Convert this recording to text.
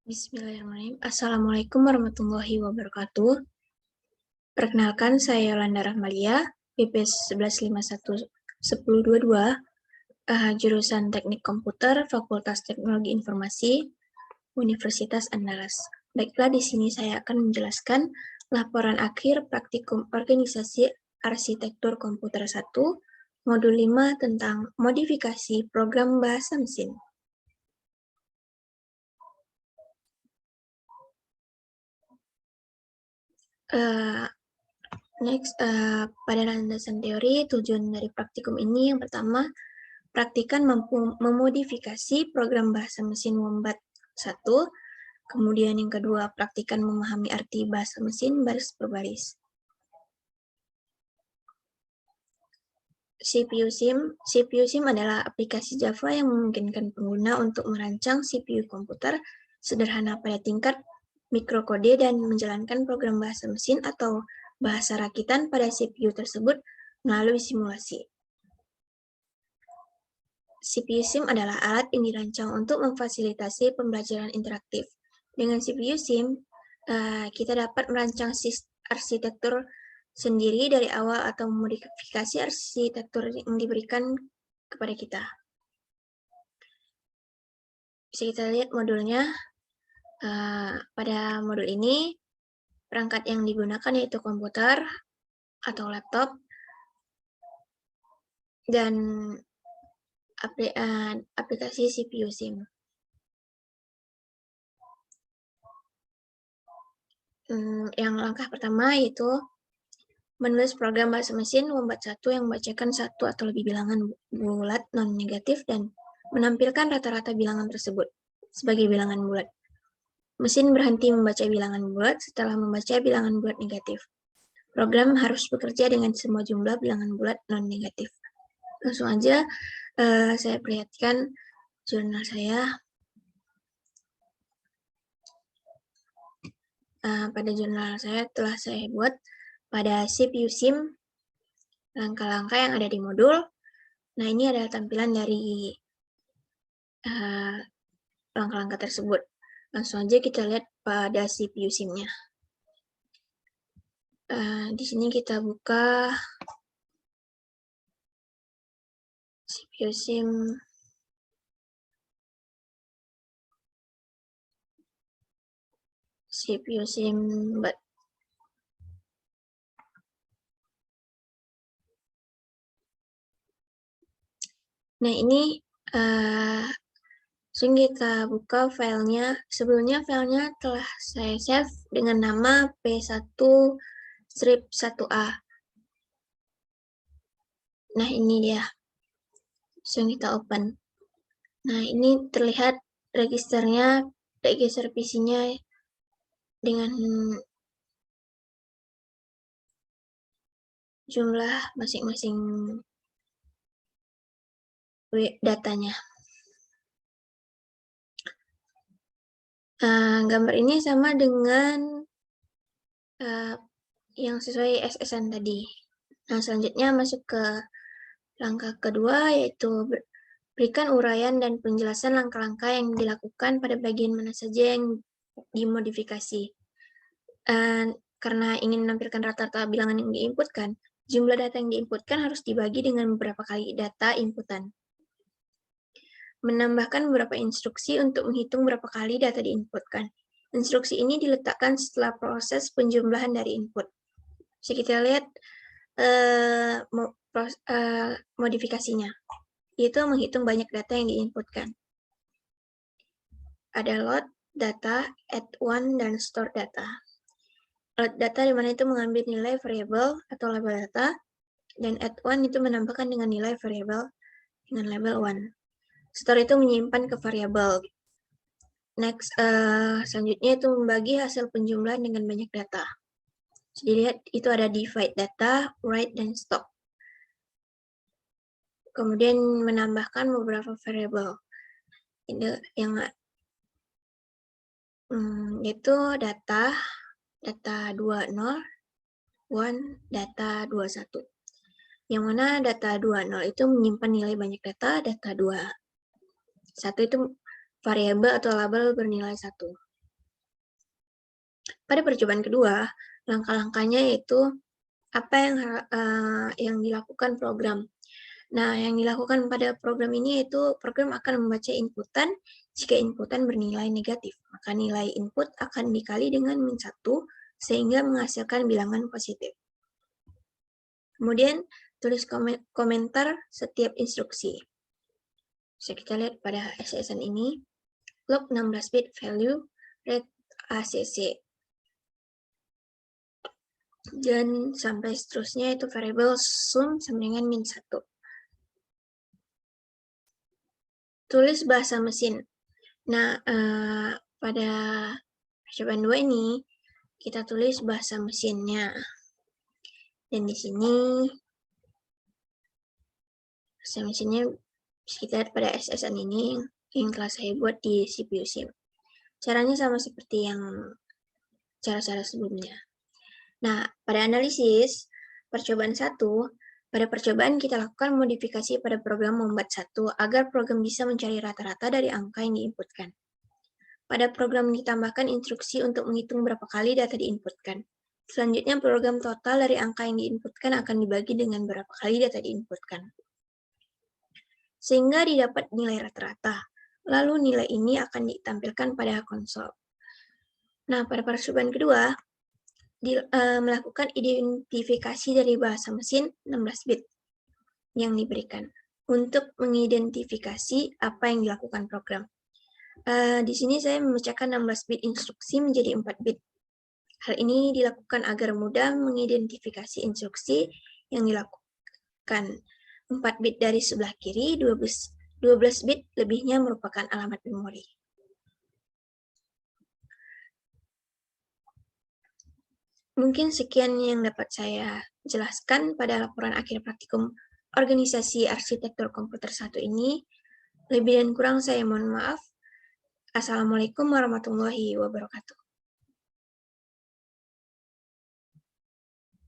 Bismillahirrahmanirrahim. Assalamualaikum warahmatullahi wabarakatuh. Perkenalkan, saya Yolanda Rahmalia, IP 11511022, jurusan Teknik Komputer, Fakultas Teknologi Informasi, Universitas Andalas. Baiklah, di sini saya akan menjelaskan laporan akhir praktikum organisasi arsitektur komputer 1, modul 5 tentang modifikasi program bahasa mesin. Pada landasan teori, tujuan dari praktikum ini yang pertama, praktikan mampu memodifikasi program bahasa mesin Wombat 1, kemudian yang kedua, praktikan memahami arti bahasa mesin baris per baris. CPU SIM adalah aplikasi Java yang memungkinkan pengguna untuk merancang CPU komputer sederhana pada tingkat mikrokode dan menjalankan program bahasa mesin atau bahasa rakitan pada CPU tersebut melalui simulasi. CPU SIM adalah alat yang dirancang untuk memfasilitasi pembelajaran interaktif. Dengan CPU SIM, kita dapat merancang arsitektur sendiri dari awal atau memodifikasi arsitektur yang diberikan kepada kita. Bisa kita lihat modulnya. Pada modul ini, perangkat yang digunakan yaitu komputer atau laptop dan aplikasi CPU SIM. Yang langkah pertama yaitu menulis program bahasa mesin Wombat 1 yang membacakan satu atau lebih bilangan bulat non-negatif dan menampilkan rata-rata bilangan tersebut sebagai bilangan bulat. Mesin berhenti membaca bilangan bulat setelah membaca bilangan bulat negatif. Program harus bekerja dengan semua jumlah bilangan bulat non-negatif. Langsung aja saya perlihatkan jurnal saya. Pada jurnal saya telah saya buat pada CPU SIM langkah-langkah yang ada di modul. Nah, ini adalah tampilan dari langkah-langkah tersebut. Langsung aja kita lihat pada CPU SIM-nya. Di sini kita buka CPU SIM. CPU SIM Wombat. Nah, ini langsung kita buka filenya. Sebelumnya filenya telah saya save dengan nama P1-1A. Nah, ini dia. Langsung kita open. Nah, ini terlihat register PC-nya dengan jumlah masing-masing datanya. Gambar ini sama dengan yang sesuai SS-an tadi. Nah, selanjutnya masuk ke langkah kedua, yaitu berikan uraian dan penjelasan langkah-langkah yang dilakukan pada bagian mana saja yang dimodifikasi. Karena ingin menampilkan rata-rata bilangan yang diinputkan, jumlah data yang diinputkan harus dibagi dengan beberapa kali data inputan. Menambahkan beberapa instruksi untuk menghitung berapa kali data diinputkan. Instruksi ini diletakkan setelah proses penjumlahan dari input. Bisa kita lihat modifikasinya, yaitu menghitung banyak data yang diinputkan. Ada load data, add one, dan store data. Load data dimana itu mengambil nilai variabel atau label data, dan add one itu menambahkan dengan nilai variabel dengan label one. Store itu menyimpan ke variabel. Next, selanjutnya itu membagi hasil penjumlahan dengan banyak data. Jadi lihat itu ada divide data, write, dan stock. Kemudian menambahkan beberapa variabel. Ini yang yaitu data 20, 1, data 21. Yang mana data 20 itu menyimpan nilai banyak data 2. 1 itu variabel atau label bernilai 1. Pada percobaan kedua, langkah-langkahnya yaitu apa yang dilakukan program. Nah, yang dilakukan pada program ini yaitu program akan membaca inputan. Jika inputan bernilai negatif, maka nilai input akan dikali dengan min 1 sehingga menghasilkan bilangan positif. Kemudian, tulis komentar setiap instruksi. Bisa kita lihat pada SSN ini, log 16 bit value read ACC. Dan sampai seterusnya itu variable sum sama dengan min 1. Tulis bahasa mesin. Nah, pada percobaan 2 ini, kita tulis bahasa mesinnya. Dan di sini, bahasa mesinnya bisa kita lihat pada SSN ini yang telah saya buat di CPU SIM. Caranya sama seperti yang cara-cara sebelumnya. Nah, pada analisis percobaan 1, pada percobaan kita lakukan modifikasi pada program membuat 1 agar program bisa mencari rata-rata dari angka yang diinputkan. Pada program ditambahkan instruksi untuk menghitung berapa kali data diinputkan. Selanjutnya, program total dari angka yang diinputkan akan dibagi dengan berapa kali data diinputkan, sehingga didapat nilai rata-rata. Lalu nilai ini akan ditampilkan pada konsol. Nah, pada percobaan kedua, melakukan identifikasi dari bahasa mesin 16 bit yang diberikan untuk mengidentifikasi apa yang dilakukan program. Di sini saya memecahkan 16 bit instruksi menjadi 4 bit. Hal ini dilakukan agar mudah mengidentifikasi instruksi yang dilakukan. 4 bit dari sebelah kiri, 12 bit lebihnya merupakan alamat memori. Mungkin sekian yang dapat saya jelaskan pada laporan akhir praktikum organisasi arsitektur komputer 1 ini. Lebih dan kurang saya mohon maaf. Assalamualaikum warahmatullahi wabarakatuh.